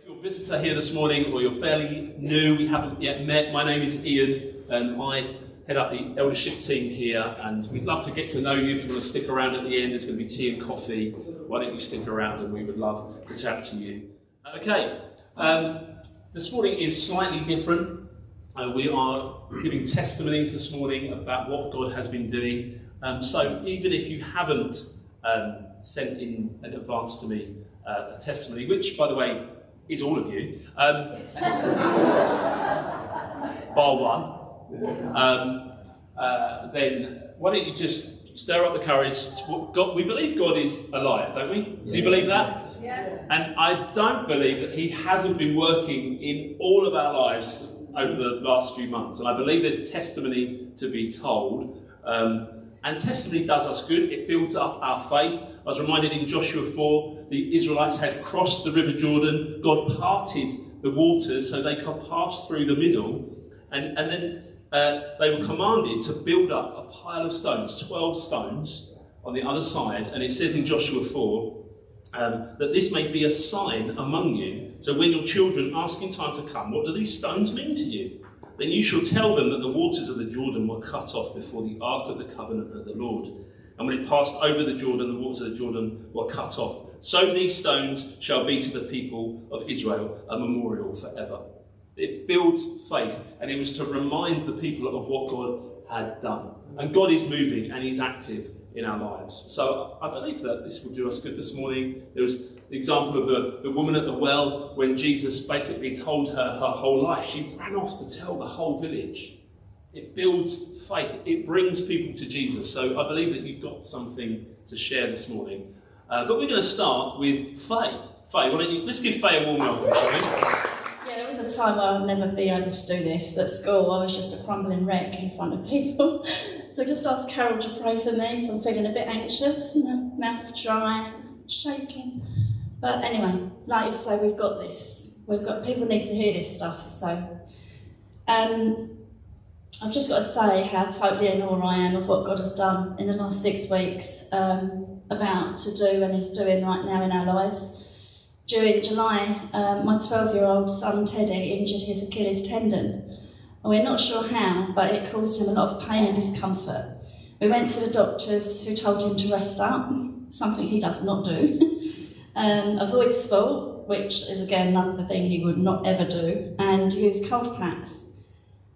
you're a visitor here this morning or you're fairly new, we haven't yet met, my name is Ian and I head up the eldership team here, and we'd love to get to know you. If you want to stick around at the end, there's going to be tea and coffee. Why don't you stick around, and we would love to chat to you. Okay, this morning is slightly different. We are giving testimonies this morning about what God has been doing. So even if you haven't sent in advance to me a testimony, which, by the way, is all of you, bar one, then why don't you just stir up the courage. We believe God is alive, don't we? Do you believe that? Yes. And I don't believe that he hasn't been working in all of our lives over the last few months. And I believe there's testimony to be told. And testimony does us good. It builds up our faith. I was reminded in Joshua 4, the Israelites had crossed the River Jordan. God parted the waters so they could pass through the middle. And then they were commanded to build up a pile of stones, 12 stones on the other side. And it says in Joshua 4 that this may be a sign among you. So when your children ask in time to come, what do these stones mean to you? Then you shall tell them that the waters of the Jordan were cut off before the ark of the covenant of the Lord. And when it passed over the Jordan, the waters of the Jordan were cut off. So these stones shall be to the people of Israel a memorial forever. It builds faith, and it was to remind the people of what God had done. And God is moving and he's active in our lives. So I believe that this will do us good this morning. There was the example of the woman at the well, when Jesus basically told her whole life. She ran off to tell the whole village. It builds faith. It brings people to Jesus. So I believe that you've got something to share this morning. But we're going to start with Faye. Faye, why don't you, let's give Faye a warm welcome, shall we? Yeah, there was a time where I'd never be able to do this. At school, I was just a crumbling wreck in front of people. So I just asked Carol to pray for me, so I'm feeling a bit anxious, mouth dry, shaking. But anyway, like you say, we've got this. People need to hear this stuff. So I've just got to say how totally in awe I am of what God has done in the last 6 weeks, about to do and is doing right now in our lives. During July, my 12-year-old son Teddy injured his Achilles tendon. We're not sure how, but it caused him a lot of pain and discomfort. We went to the doctors, who told him to rest up, something he does not do, avoid sport, which is again another thing he would not ever do, and use cold packs.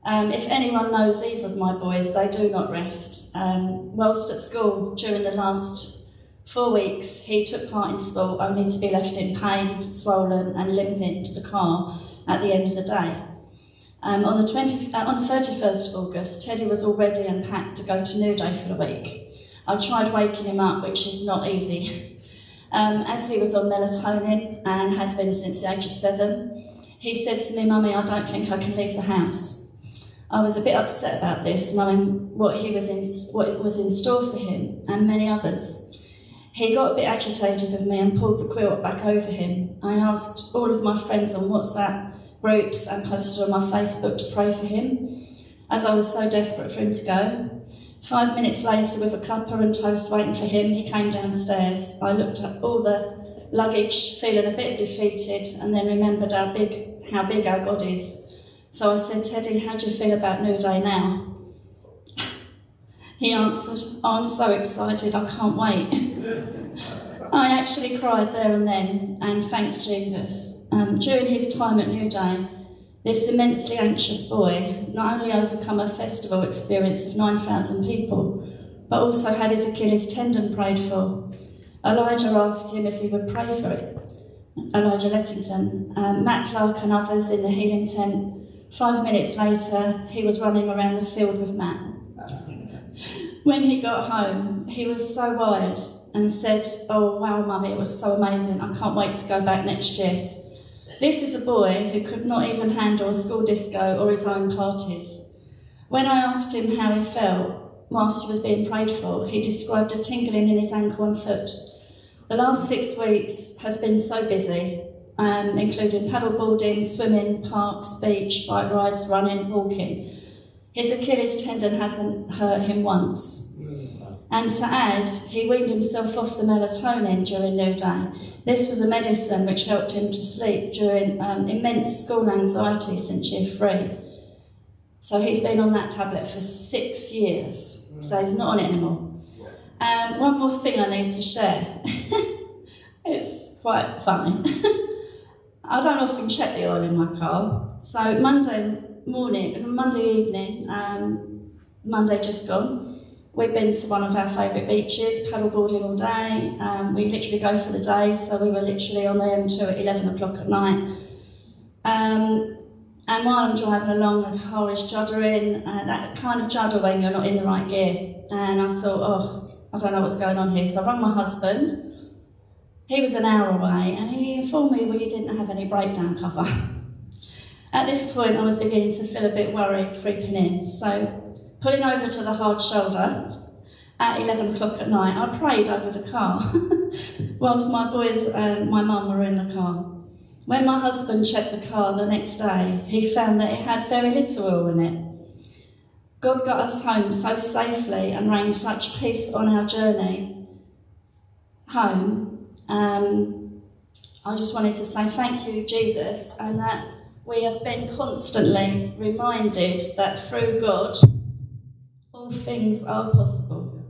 If anyone knows either of my boys, they do not rest. Whilst at school during the last 4 weeks, he took part in sport only to be left in pain, swollen and limping to the car at the end of the day. On the 31st of August, Teddy was all ready and packed to go to New Day for the week. I tried waking him up, which is not easy. As he was on melatonin and has been since the age of 7, he said to me, "Mummy, I don't think I can leave the house." I was a bit upset about this, knowing what was in store for him and many others. He got a bit agitated with me and pulled the quilt back over him. I asked all of my friends on WhatsApp groups and posted on my Facebook to pray for him, as I was so desperate for him to go. 5 minutes later, with a cuppa and toast waiting for him, he came downstairs. I looked at all the luggage, feeling a bit defeated, and then remembered how big our God is. So I said, "Teddy, how do you feel about New Day now?" He answered, "I'm so excited, I can't wait." I actually cried there and then and thanked Jesus. During his time at New Day, this immensely anxious boy not only overcome a festival experience of 9,000 people, but also had his Achilles tendon prayed for. Elijah asked him if he would pray for it. Elijah Lettington, Matt Clark and others in the healing tent. 5 minutes later, he was running around the field with Matt. When he got home, he was so wired and said, "Oh wow, Mummy, it was so amazing. I can't wait to go back next year." This is a boy who could not even handle a school disco or his own parties. When I asked him how he felt whilst he was being prayed for, he described a tingling in his ankle and foot. The last 6 weeks has been so busy, including paddleboarding, swimming, parks, beach, bike rides, running, walking. His Achilles tendon hasn't hurt him once. And to add, he weaned himself off the melatonin during New Day. This was a medicine which helped him to sleep during immense school anxiety since year 3. So he's been on that tablet for 6 years, so he's not on it anymore. One more thing I need to share. It's quite funny. I don't often check the oil in my car. So Monday evening, Monday just gone, we've been to one of our favourite beaches, paddleboarding all day. We literally go for the day, so we were literally on the M2 at 11 o'clock at night. And while I'm driving along, the car is juddering, that kind of judder when you're not in the right gear. And I thought, I don't know what's going on here. So I rang my husband. He was an hour away, and he informed me we didn't have any breakdown cover. At this point, I was beginning to feel a bit worried creeping in. So pulling over to the hard shoulder at 11 o'clock at night, I prayed over the car whilst my boys and my mum were in the car. When my husband checked the car the next day, he found that it had very little oil in it. God got us home so safely and rained such peace on our journey home. I just wanted to say thank you, Jesus, and that we have been constantly reminded that through God, all things are possible.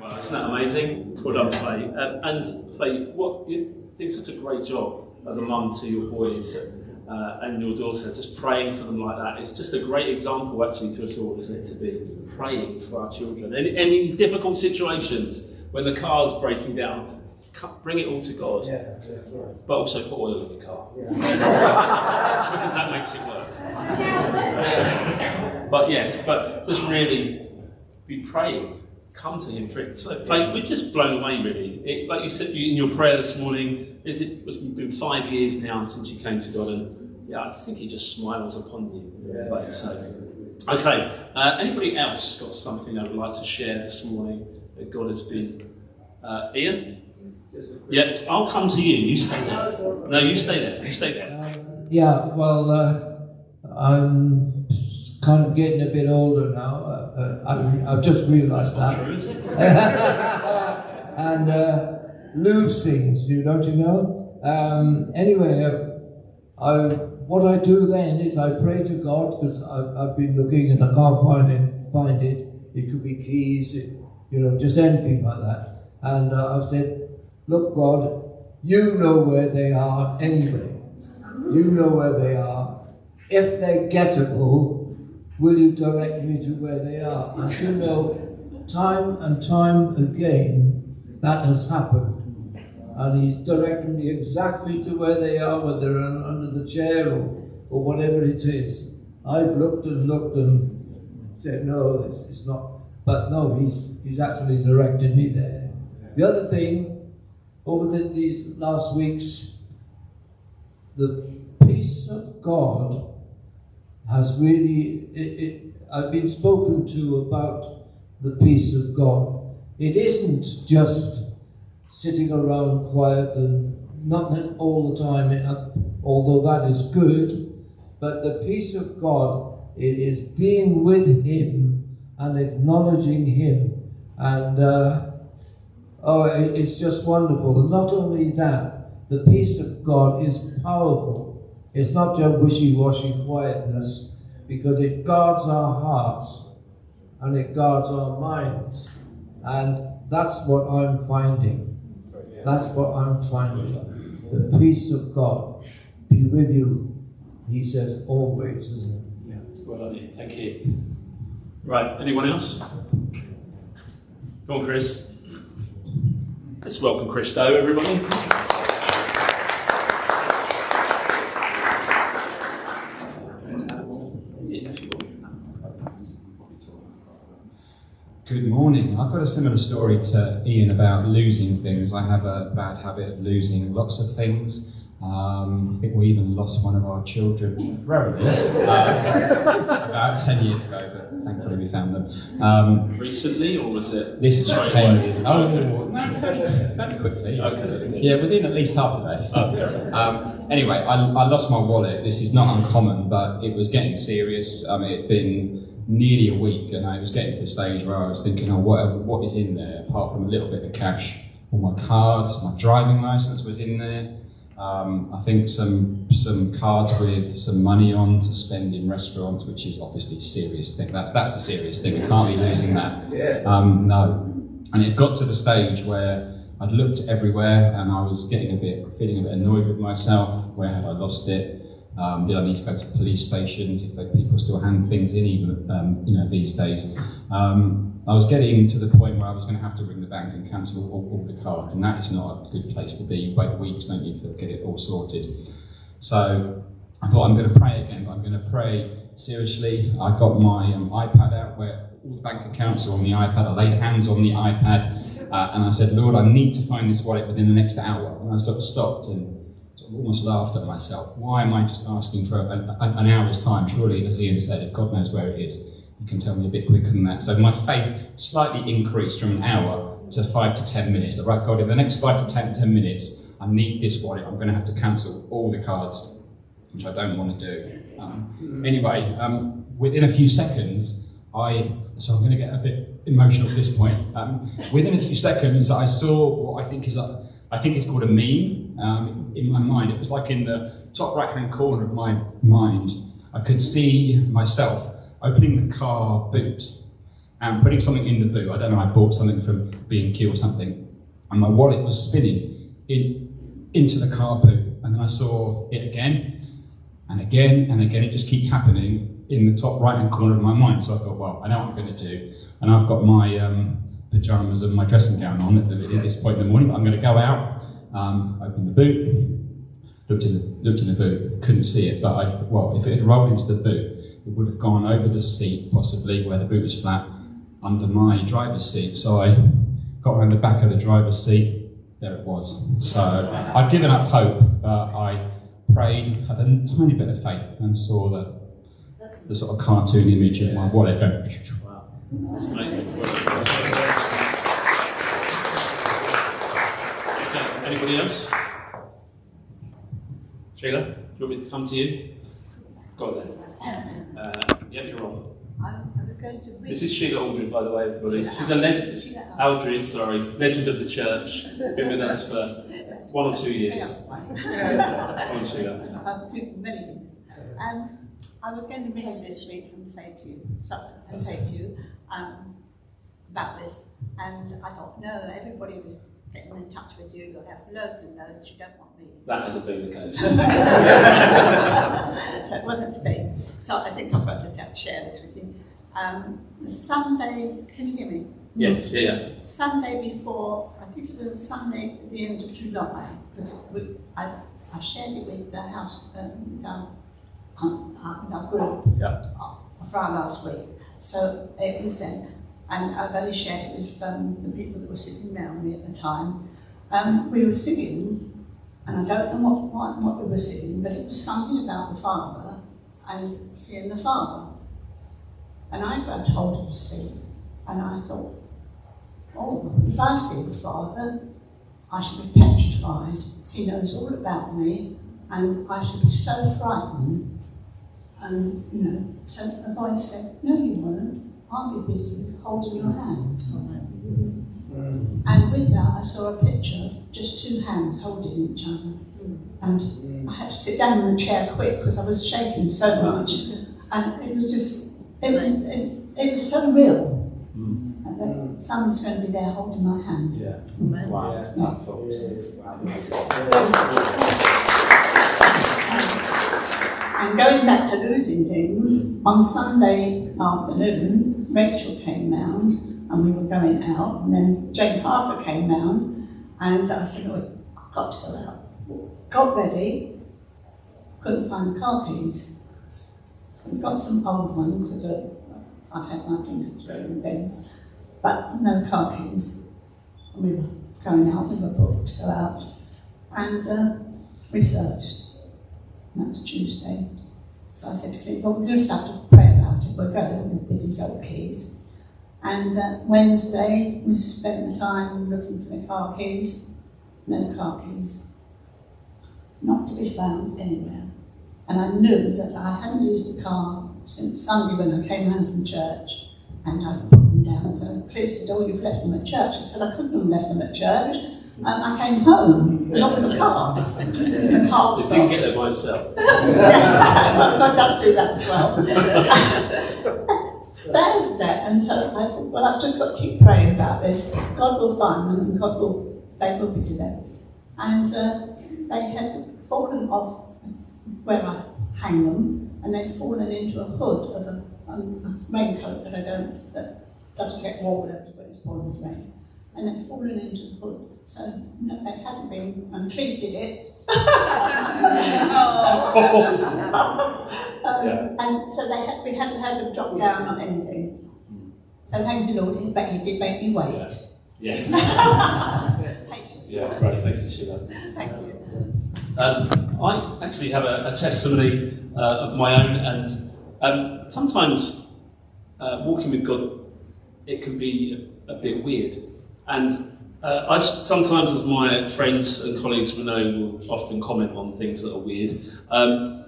Well, isn't that amazing? Well done, Faye. And Faye, you did such a great job as a mum to your boys and your daughter, just praying for them like that. It's just a great example, actually, to us all, isn't it, to be praying for our children. And in difficult situations, when the car's breaking down, bring it all to God, but also put oil in the car, because that makes it work. But just really be praying. Come to Him for it. So, we're just blown away, really. Like you said in your prayer this morning, it's been 5 years now since you came to God, and I just think He just smiles upon you. So, okay. Anybody else got something they would like to share this morning that God has been? Ian? Yeah, I'll come to you. You stay there. No, you stay there. You stay there. I'm kind of getting a bit older now. I've just realised that. True, is it? And lose things, don't you know? Anyway, what I do then is I pray to God, because I've been looking and I can't find it. It could be keys, just anything like that. And I've said, look, God, you know where they are anyway. You know where they are. If they're gettable, will you direct me to where they are? And time and time again, that has happened. And He's directing me exactly to where they are, whether they're under the chair or whatever it is. I've looked and said, no, it's not. But no, He's actually directed me there. The other thing, over these last weeks, the peace of God has really, I've been spoken to about the peace of God. It isn't just sitting around quiet and not all the time, although that is good, but the peace of God is being with Him and acknowledging Him. And it's just wonderful. And not only that, the peace of God is powerful. It's not just wishy-washy quietness, because it guards our hearts and it guards our minds. And that's what I'm finding. That's what I'm finding. The peace of God be with you, He says, always, isn't it? Yeah, well done, Ian. Thank you. Right, anyone else? Go on, Chris. Let's welcome Christo, everybody. Good morning. I've got a similar story to Ian about losing things. I have a bad habit of losing lots of things. I think we even lost one of our children about 10 years ago, but thankfully we found them. Recently, or was it? This is 10 years ago. Okay. Very quickly. Okay. Yeah, within at least half a day. Okay. Anyway, I lost my wallet. This is not uncommon, but it was getting serious. It had been nearly a week, and I was getting to the stage where I was thinking, oh, what is in there apart from a little bit of cash? All my cards, my driving license was in there. I think some cards with some money on to spend in restaurants, which is obviously a serious thing. That's a serious thing. We can't be losing that. No. And it got to the stage where I'd looked everywhere, and I was feeling a bit annoyed with myself. Where had I lost it? Did I need to go to police stations if people still hand things in, even these days? I was getting to the point where I was going to have to ring the bank and cancel all the cards, and that is not a good place to be. You wait weeks, don't you, to get it all sorted. So I thought, I'm going to pray again, but I'm going to pray seriously. I got my iPad out where all the bank accounts are on the iPad. I laid hands on the iPad and I said, Lord, I need to find this wallet within the next hour. And I sort of stopped and almost laughed at myself. Why am I just asking for an hour's time? Surely, as Ian said, if God knows where it is, He can tell me a bit quicker than that. So my faith slightly increased from an hour to 5 to 10 minutes. Right, God, in the next 5 to 10 minutes, I need this wallet. I'm going to have to cancel all the cards, which I don't want to do. Anyway, within a few seconds, so I'm going to get a bit emotional at this point. Within a few seconds, I saw what I think is called a meme. In my mind, it was like in the top right-hand corner of my mind, I could see myself opening the car boot and putting something in the boot. I don't know, I bought something from B&Q or something, and my wallet was spinning into the car boot, and then I saw it again, and again, and again. It just kept happening in the top right-hand corner of my mind. So I thought, well, I know what I'm going to do, and I've got my pyjamas and my dressing gown on at this point in the morning, but I'm going to go out, open the boot, looked in the boot, couldn't see it, but if it had rolled into the boot, it would have gone over the seat, possibly where the boot was flat, under my driver's seat. So I got around the back of the driver's seat, there it was. So I'd given up hope, but I prayed, had a tiny bit of faith, and saw the sort of cartoon image of my wallet going. Wow, that's amazing. Okay, anybody else? Sheila, do you want me to come to you? Go on then. Yeah, you're on. I was going to read. This is Sheila Aldrin, by the way, everybody. She's a legend of the church. Been with us for 1 or 2 years. Come on, Sheila. Many things. I was going to ring you this week and say to you about this, and I thought, no, everybody will get in touch with you. You'll have loads and loads. You don't want me. That hasn't been the case. So it wasn't to be. So I think I've got to share this with you. Sunday, can you hear me? Yes, yeah. Sunday before, I think it was Sunday at the end of July, because I shared it with the house, with our group, Friday last week. So it was then, and I've only shared it with the people that were sitting around me at the time. We were singing, and I don't know what we were singing, but it was something about the Father and seeing the Father. And I grabbed hold of the seat, and I thought, oh, if I see the Father, I should be petrified. He knows all about me, and I should be so frightened. And, so the voice said, no, you won't. I'll be with you, holding your hand. And with that, I saw a picture of just 2 hands holding each other. And I had to sit down in the chair quick because I was shaking so much. And it was just, it was so real. And that someone's going to be there holding my hand. Yeah. Wow. And going back to losing things, on Sunday afternoon, Rachel came round and we were going out, and then Jane Harper came round, and I said, oh, I've got to go out. Got ready, couldn't find the car keys. We've got some old ones that I've had my fingers through and things, but no car keys. And we were going out, we were booked to go out, and we searched. And that was Tuesday. So I said to Clint, well, we'll just have to pray about it. We'll go with these old keys. And Wednesday, we spent the time looking for the car keys. No car keys. Not to be found anywhere. And I knew that I hadn't used the car since Sunday when I came home from church, and I put them down. So Cliff said, "Oh, you've left them at church." I said, "I couldn't have left them at church. I came home, not with a car. The car was It didn't get there by itself. God does do that as well. There's that, and so I said, well, I've just got to keep praying about this. God will find them, and they will be to them. And they had fallen off where I hang them, and they'd fallen into a hood of a raincoat that doesn't get warm when it's pouring with rain. And they'd fallen into the hood. So no, they hadn't been, and Cleve did it. And so we haven't had them drop down on anything. So thank you, Lord, but he did make me wait. Yes. Patience. Yeah, great, thank you, Sheila. Thank you. I actually have a testimony of my own, and sometimes walking with God, it can be a bit weird. And I sometimes, as my friends and colleagues will know, will often comment on things that are weird. And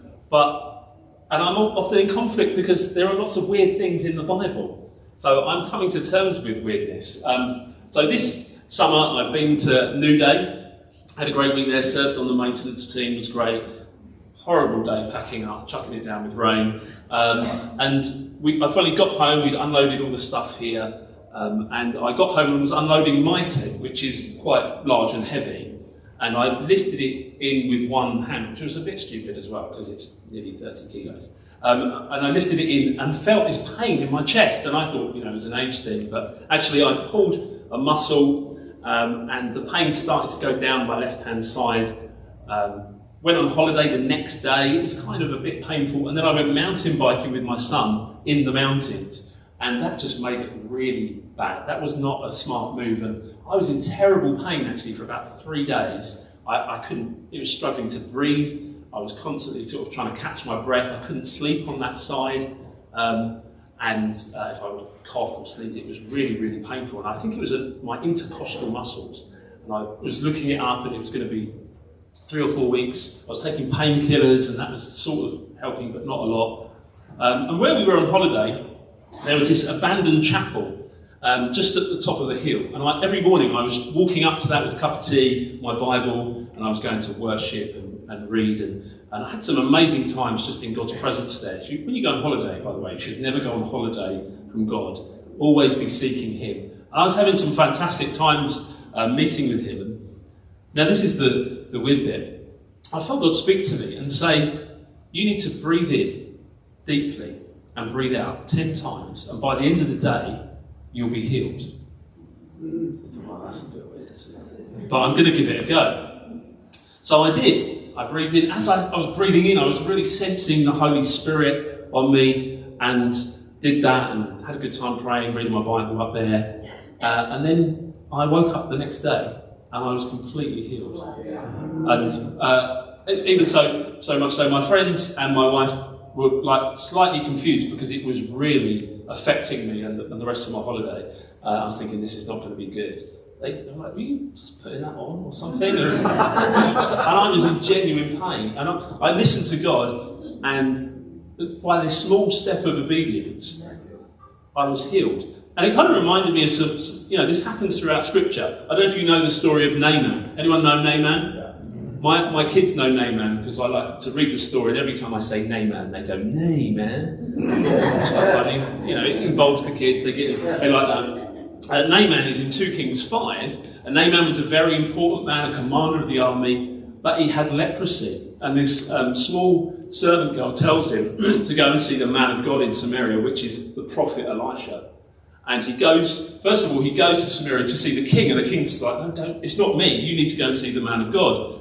I'm often in conflict because there are lots of weird things in the Bible. So I'm coming to terms with weirdness. So this summer I've been to New Day, had a great week there, served on the maintenance team, was great. Horrible day packing up, chucking it down with rain. And I finally got home, we'd unloaded all the stuff here. And I got home and was unloading my tent, which is quite large and heavy, and I lifted it in with one hand, which was a bit stupid as well because it's nearly 30 kilos. And I lifted it in and felt this pain in my chest, and I thought, it was an age thing, but actually I pulled a muscle and the pain started to go down my left-hand side. Went on holiday the next day, it was kind of a bit painful, and then I went mountain biking with my son in the mountains, and that just made it really bad. That was not a smart move, and I was in terrible pain actually for about 3 days. I couldn't, it was struggling to breathe. I was constantly sort of trying to catch my breath. I couldn't sleep on that side, and if I would cough or sneeze, it was really, really painful. And I think it was my intercostal muscles, and I was looking it up, and it was going to be 3 or 4 weeks. I was taking painkillers, and that was sort of helping, but not a lot. And where we were on holiday, there was this abandoned chapel just at the top of the hill, and every morning I was walking up to that with a cup of tea, my Bible, and I was going to worship and read, and I had some amazing times just in God's presence there. When you go on holiday, by the way, you should never go on holiday from God. Always be seeking Him. And I was having some fantastic times meeting with Him. And now this is the weird bit. I felt God speak to me and say, you need to breathe in deeply and breathe out 10 times, and by the end of the day, you'll be healed. I thought, well, that's a bit weird, isn't it? But I'm going to give it a go. So I did. I breathed in. As I was breathing in, I was really sensing the Holy Spirit on me, and did that, and had a good time praying, reading my Bible up there. And then I woke up the next day, and I was completely healed. And even so much so, my friends and my wife were like slightly confused because it was really affecting me and the rest of my holiday. I was thinking, this is not going to be good. They were like, were you just putting that on or something? And I was in genuine pain. And I listened to God, and by this small step of obedience, I was healed. And it kind of reminded me of some, this happens throughout Scripture. I don't know if you know the story of Naaman. Anyone know Naaman? My kids know Naaman because I like to read the story, and every time I say Naaman, they go, Naaman. It's quite funny. It involves the kids, they like that. Naaman is in 2 Kings 5, and Naaman was a very important man, a commander of the army, but he had leprosy. And this small servant girl tells him to go and see the man of God in Samaria, which is the prophet Elisha. And he goes to Samaria to see the king, and the king's like, no, don't, it's not me, you need to go and see the man of God.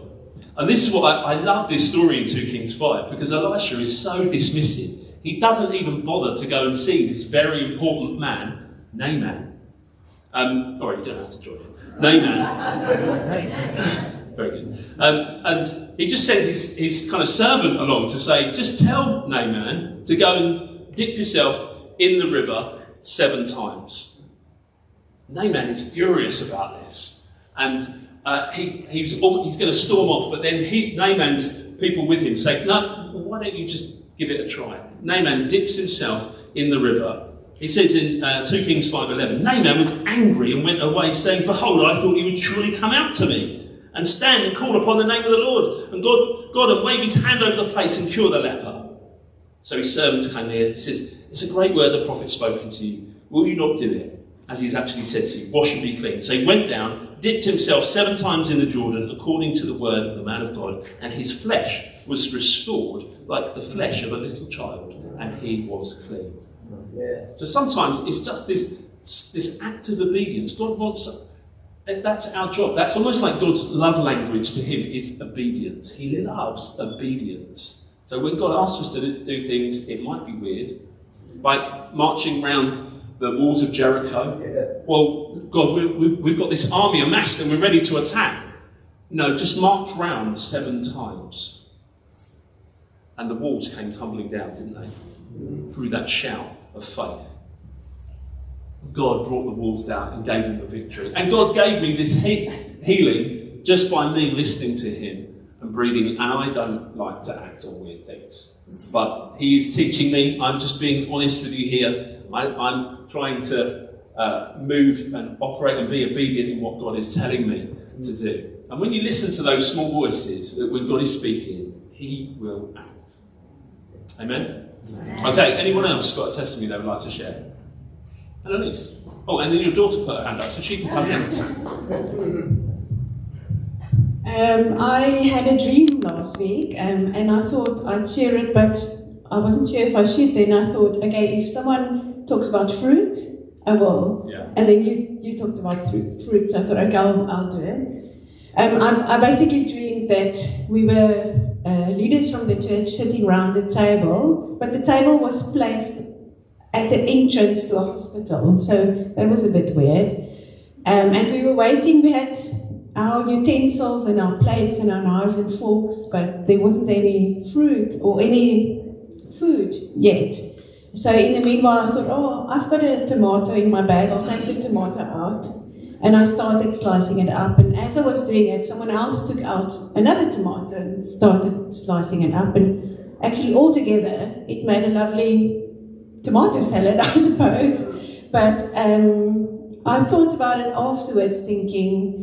And this is what I love this story in 2 Kings 5, because Elisha is so dismissive. He doesn't even bother to go and see this very important man, Naaman. All right, you don't have to join in. Naaman. Very good. And he just sent his kind of servant along to say, just tell Naaman to go and dip yourself in the river 7 times. Naaman is furious about this. And he's going to storm off, but then Naaman's people with him say, no, why don't you just give it a try. Naaman dips himself in the river. He says in 2 Kings 5:11, Naaman was angry and went away, saying, "Behold, I thought he would surely come out to me and stand and call upon the name of the Lord, and God and wave his hand over the place and cure the leper." So his servants came near. He says, "It's a great word the prophet's spoken to you. Will you not do it? As he's actually said to you, wash and be clean." So he went down, dipped himself 7 times in the Jordan, according to the word of the man of God, and his flesh was restored like the flesh of a little child, and he was clean. Yeah. So sometimes it's just this act of obedience. God wants, that's our job. That's almost like God's love language to him is obedience. He loves obedience. So when God asks us to do things, it might be weird, like marching round the walls of Jericho. Yeah. Well, God, we've got this army amassed and we're ready to attack. No, just march round 7 times. And the walls came tumbling down, didn't they? Through that shout of faith. God brought the walls down and gave him the victory. And God gave me this healing just by me listening to him and breathing. And I don't like to act on weird things. But he is teaching me. I'm just being honest with you here. I'm trying to move and operate and be obedient in what God is telling me to do. And when you listen to those small voices, that when God is speaking, he will act. Amen? Okay, anyone else got a testimony they would like to share? Annalise. Oh, and then your daughter put her hand up, so she can come next. I had a dream last week, and I thought I'd share it, but I wasn't sure if I should. Then I thought, okay, if someone talks about fruit, I will. Yeah. And then you talked about fruit, so I thought, okay, I'll do it. I basically dreamed that we were leaders from the church sitting around the table, but the table was placed at the entrance to a hospital, so that was a bit weird. And we were waiting. We had our utensils and our plates and our knives and forks, but there wasn't any fruit or any food yet. So in the meanwhile, I thought, oh, I've got a tomato in my bag, I'll take the tomato out. And I started slicing it up, and as I was doing it, someone else took out another tomato and started slicing it up, and actually all together, it made a lovely tomato salad, I suppose. But I thought about it afterwards, thinking,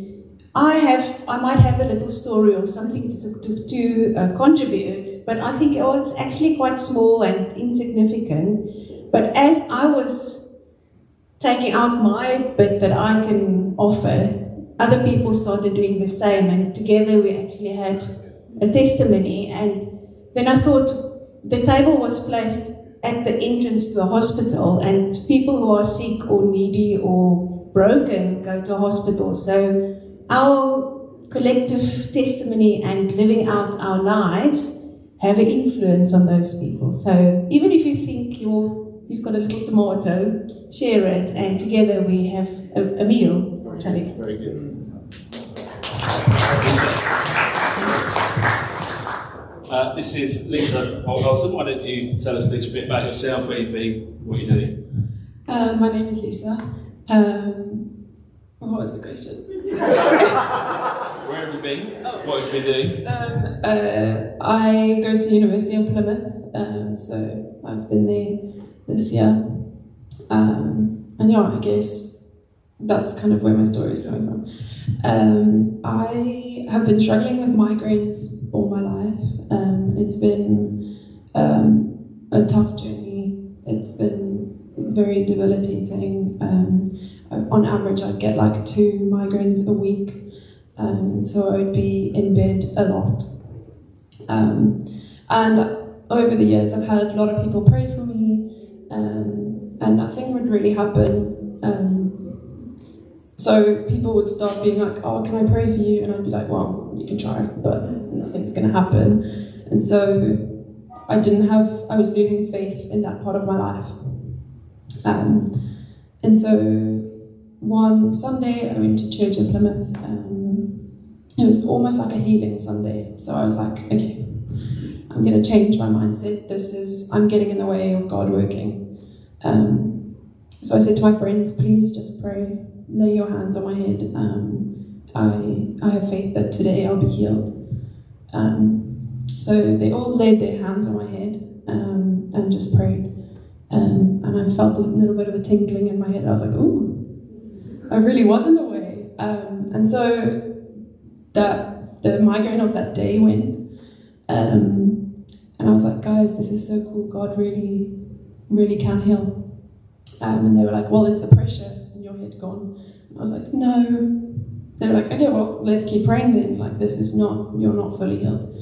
I might have a little story or something to contribute, but I think, oh, it's actually quite small and insignificant. But as I was taking out my bit that I can offer, other people started doing the same, and together we actually had a testimony. And then I thought the table was placed at the entrance to a hospital, and people who are sick or needy or broken go to hospital. So our collective testimony and living out our lives have an influence on those people. So even if you think you've got a little tomato, share it, and together we have a meal. Very good. This is Lisa Holgolson. Why don't you tell us a little bit about yourself, where you've been, what you're doing? My name is Lisa. What was the question? Where have you been? What have you been doing? I go to University of Plymouth, so I've been there this year. And yeah, I guess that's kind of where my story is coming from. I have been struggling with migraines all my life. It's been a tough journey. It's been very debilitating. On average, I'd get like 2 migraines a week. So I would be in bed a lot. And over the years, I've had a lot of people pray for me, and nothing would really happen. So people would start being like, oh, can I pray for you? And I'd be like, well, you can try, but nothing's going to happen. And so I was losing faith in that part of my life. And so one Sunday, I went to church in Plymouth. It was almost like a healing Sunday. So I was like, okay, I'm going to change my mindset. I'm getting in the way of God working. So I said to my friends, please just pray. Lay your hands on my head. I have faith that today I'll be healed. So they all laid their hands on my head. and just prayed. And I felt a little bit of a tingling in my head. I was like, ooh, I really was in the way. And so the migraine of that day went. And I was like, guys, this is so cool. God really, really can heal. And they were like, well, is the pressure in your head gone? And I was like, no. They were like, okay, well, let's keep praying then. Like, this is not, you're not fully healed.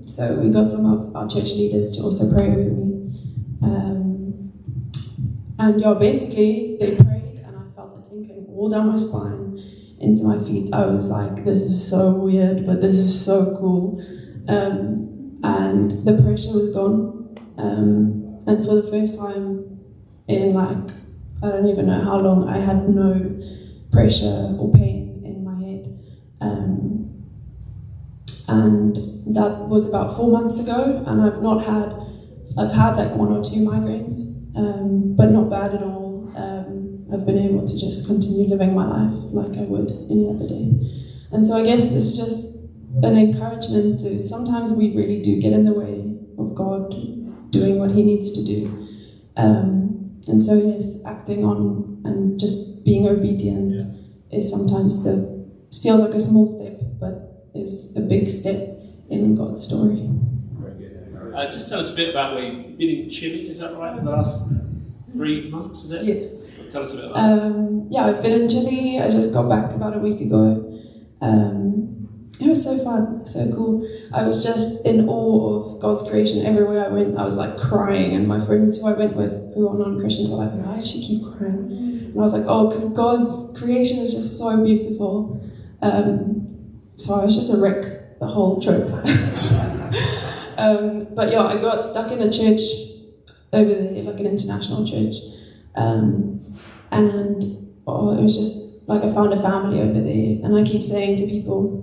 So we got some of our church leaders to also pray over me. And yeah, basically, they prayed and I felt the tingling all down my spine, into my feet. I was like, this is so weird, but this is so cool. And the pressure was gone. And for the first time in like, I don't even know how long, I had no pressure or pain in my head. And that was about 4 months ago, and I've had like 1 or 2 migraines, but not bad at all. I've been able to just continue living my life like I would any other day. And so I guess it's just an encouragement to, sometimes we really do get in the way of God doing what he needs to do. And so yes, acting on and just being obedient is sometimes it feels like a small step, but is a big step in God's story. Very good. Just tell us a bit about where you've been in Chile, is that right, in the last 3 months, is it? Yes. Tell us a bit about that. Yeah, I've been in Chile. I just got back about a week ago. It was so fun, so cool. I was just in awe of God's creation. Everywhere I went, I was like crying, and my friends who I went with, who are non-Christians, were like, why does she keep crying? And I was like, oh, because God's creation is just so beautiful. So I was just a wreck the whole trip. But yeah, I got stuck in a church over there, like an international church. And it was just like I found a family over there. And I keep saying to people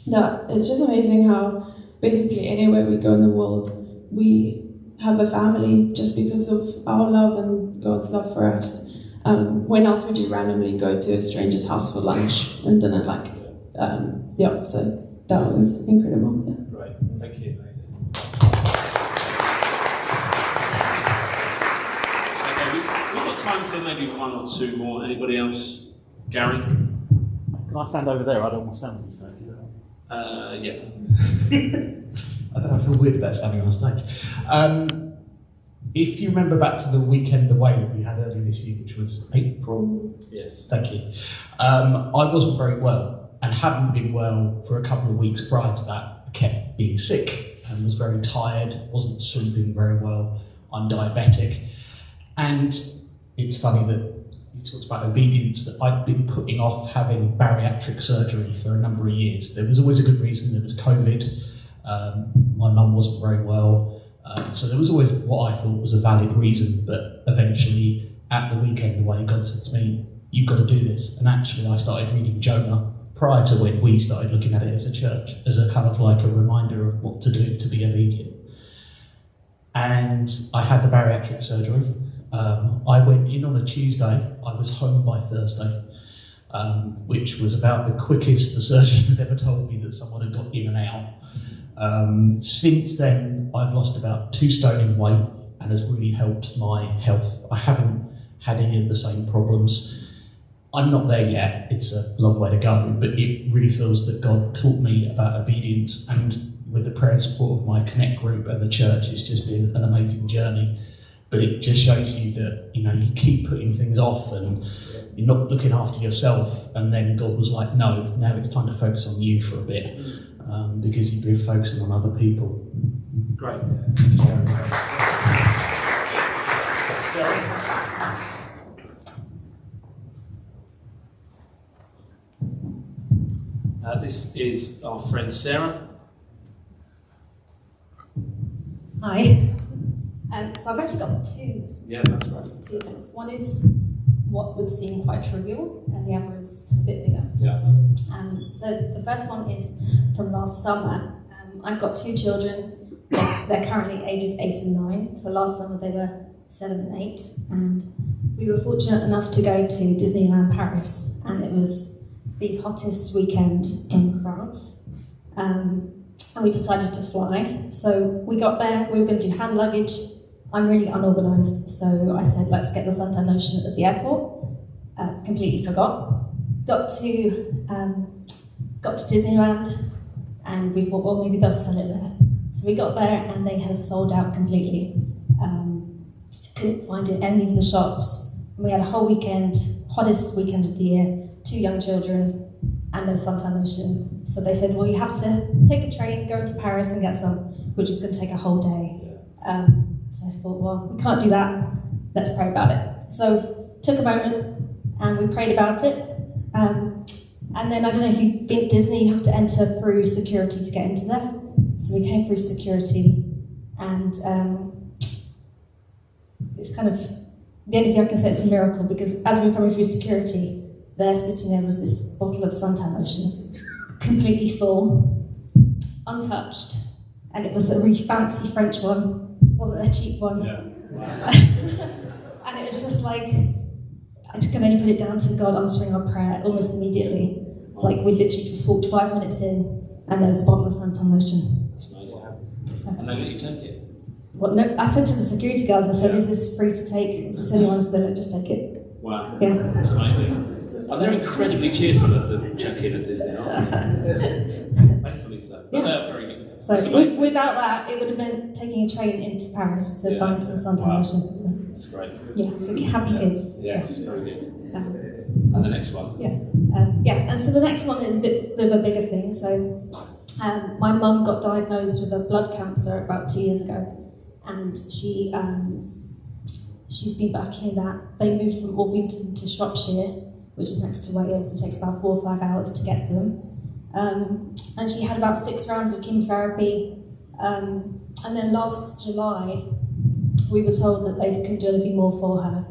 that it's just amazing how basically anywhere we go in the world, we have a family just because of our love and God's love for us. When else would you randomly go to a stranger's house for lunch and dinner? So that was incredible. Yeah. Right, thank you. Okay, we've got time for maybe 1 or 2 more. Anybody else? Gary? Can I stand over there? I don't want to stand on the stage. Yeah. I don't know, I feel weird about standing on stage. If you remember back to the weekend away that we had earlier this year, which was April. Yes. Thank you. I wasn't very well and hadn't been well for a couple of weeks prior to that. I kept being sick and was very tired, wasn't sleeping very well. I'm diabetic. And it's funny that you talked about obedience, that I'd been putting off having bariatric surgery for a number of years. There was always a good reason. There was COVID. My mum wasn't very well. So there was always what I thought was a valid reason, but eventually at the weekend away, God said to me, you've got to do this. And actually I started reading Jonah prior to when we started looking at it as a church, as a kind of like a reminder of what to do to be obedient. And I had the bariatric surgery. I went in on a Tuesday, I was home by Thursday, which was about the quickest the surgeon had ever told me that someone had got in and out. Since then, I've lost about 2 stone in weight and has really helped my health. I haven't had any of the same problems. I'm not there yet, it's a long way to go, but it really feels that God taught me about obedience, and with the prayer and support of my Connect group and the church, it's just been an amazing journey. But it just shows you that, you know, you keep putting things off and you're not looking after yourself, and then God was like, no, now it's time to focus on you for a bit, because you've been focusing on other people. Great. This is our friend Sarah. Hi. So I've actually got 2. Yeah, that's right. 2 things. One is what would seem quite trivial, and the other is a bit bigger. Yeah. So the first one is from last summer. I've got 2 children. They're currently ages 8 and 9. So last summer they were 7 and 8, and we were fortunate enough to go to Disneyland Paris, and it was the hottest weekend in France. and we decided to fly. So we got there, we were going to do hand luggage. I'm really unorganised, so I said, let's get the suntan lotion at the airport. Completely forgot. Got to Disneyland, and we thought, well, maybe they'll sell it there. So we got there, and they had sold out completely. Couldn't find it in any of the shops. We had a whole weekend, hottest weekend of the year, 2 young children, and no suntan lotion. So they said, well, you have to take a train, go into Paris and get some, which is going to take a whole day. So I thought, well, we can't do that. Let's pray about it. So took a moment, and we prayed about it. And then, I don't know if you've been to Disney, you have to enter through security to get into there. So we came through security, and it's kind of, the only thing I can say, it's a miracle, because as we were coming through security, there sitting there was this bottle of suntan lotion, completely full, untouched, and it was a really fancy French one, wasn't a cheap one. Yeah. Wow. And it was just like, I just can only put it down to God answering our prayer almost immediately. Like, we literally just walked 5 minutes in, and there was a bottle of suntan lotion. That's amazing. And they let you take it? Well, no, I said to the security guards, I said, is this free to take? Is this anyone's? They're like, just take it. Wow. Yeah. That's amazing. And they're incredibly cheerful at the check-in at Disney, aren't they? Thankfully so. But they're very good. So without that, it would have been taking a train into Paris to find some suntan lotion. That's great. Yeah, so happy kids. Yes, very good. And the next one? And so the next one is a bit of a bigger thing. So my mum got diagnosed with a blood cancer about 2 years ago, and she's been battling that. They moved from Orpington to Shropshire, which is next to Wales. It takes about 4 or 5 hours to get to them. And she had about 6 rounds of chemotherapy. And then last July, we were told that they couldn't do anything more for her,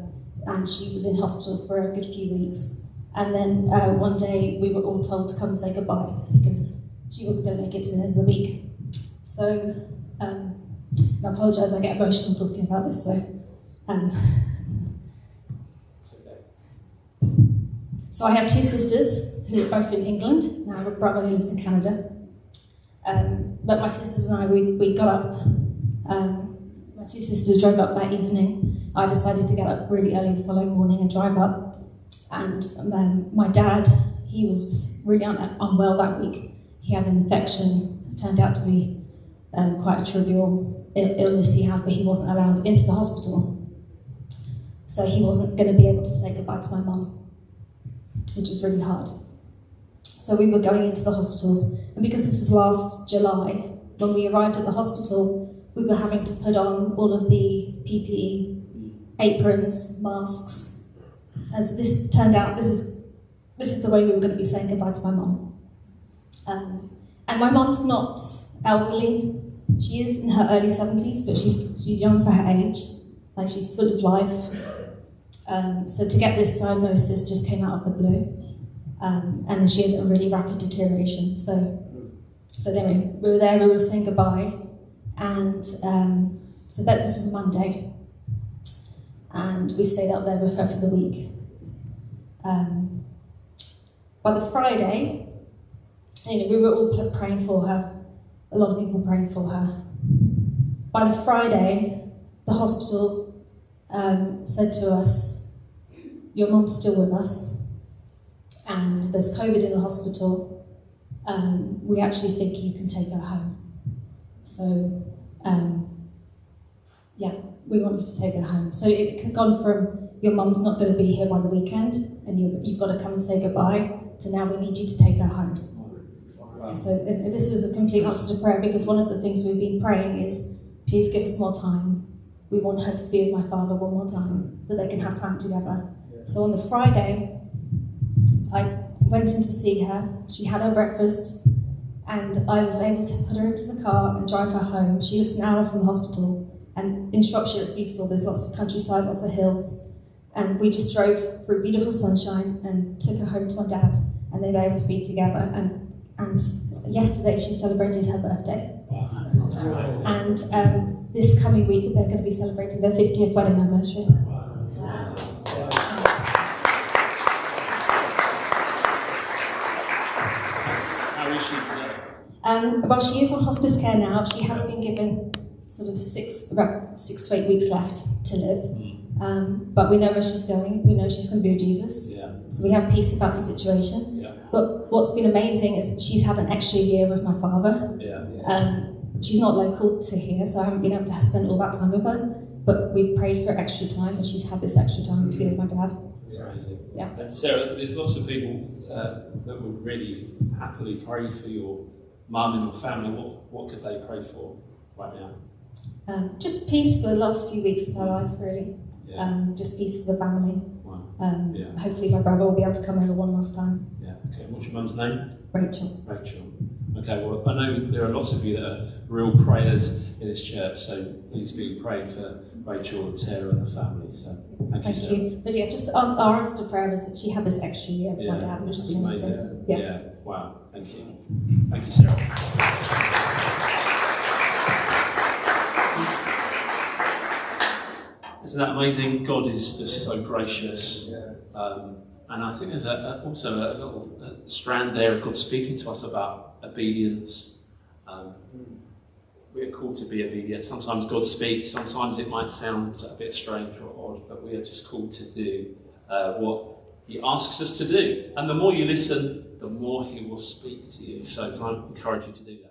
and she was in hospital for a good few weeks. And then one day we were all told to come and say goodbye, because she wasn't going to make it to the end of the week. So, I apologise, I get emotional talking about this. So I have 2 sisters who are both in England, and I have a brother who lives in Canada. But my sisters and I, we got up. My 2 sisters drove up that evening. I decided to get up really early the following morning and drive up. And my dad, he was really unwell that week. He had an infection. It turned out to be quite a trivial illness he had, but he wasn't allowed into the hospital. So he wasn't going to be able to say goodbye to my mum, which was really hard. So we were going into the hospitals, and because this was last July, when we arrived at the hospital, we were having to put on all of the PPE, aprons, masks, and so this turned out, this is the way we were going to be saying goodbye to my mum. And my mum's not elderly. She is in her early 70s, but she's young for her age. Like, she's full of life. So to get this diagnosis just came out of the blue. And she had a really rapid deterioration. So then we were there, we were saying goodbye. And so this was Monday. And we stayed up there with her for the week. By the Friday, we were all praying for her. A lot of people praying for her. By the Friday, the hospital said to us, your mum's still with us, and there's COVID in the hospital. We actually think you can take her home. So, we want you to take her home. So it had gone from, your mum's not going to be here by the weekend, and you've got to come and say goodbye, to now we need you to take her home. Wow. So this was a complete answer to prayer, because one of the things we've been praying is, please give us more time. We want her to be with my father one more time, that they can have time together. So on the Friday, I went in to see her. She had her breakfast, and I was able to put her into the car and drive her home. She lives an hour from the hospital, and in Shropshire it's beautiful. There's lots of countryside, lots of hills, and we just drove through beautiful sunshine and took her home to my dad, and they were able to be together. And yesterday she celebrated her birthday. Wow. And this coming week they're going to be celebrating their 50th wedding anniversary. How is she today? Well, she is on hospice care now. She has been given sort of about 6 to 8 weeks left to live. But we know where she's going. We know she's going to be with Jesus. Yeah. So we have peace about the situation. Yeah. But what's been amazing is she's had an extra year with my father. Yeah. She's not local to here, so I haven't been able to spend all that time with her. But we've prayed for extra time, and she's had this extra time to be with my dad. That's amazing. Yeah. And Sarah, there's lots of people that would really happily pray for your mum and your family. What could they pray for right now? Just peace for the last few weeks of her life, really. Yeah. Just peace for the family. Wow. Yeah. Hopefully my brother will be able to come over one last time. Yeah. Okay. What's your mum's name? Rachel. Rachel. Okay. Well, I know there are lots of you that are real prayers in this church, so please be praying for Rachel and Sarah and the family. So thank you, Sarah. But yeah, just our answer to prayer is that she had this extra year with my dad, which is amazing. Yeah. Wow. Thank you. Thank you, Sarah. Isn't that amazing? God is just so gracious. And I think there's also a little strand there of God speaking to us about obedience. We're called to be obedient. Sometimes God speaks, sometimes it might sound a bit strange or odd, but we are just called to do what He asks us to do. And the more you listen, the more He will speak to you. So can I encourage you to do that?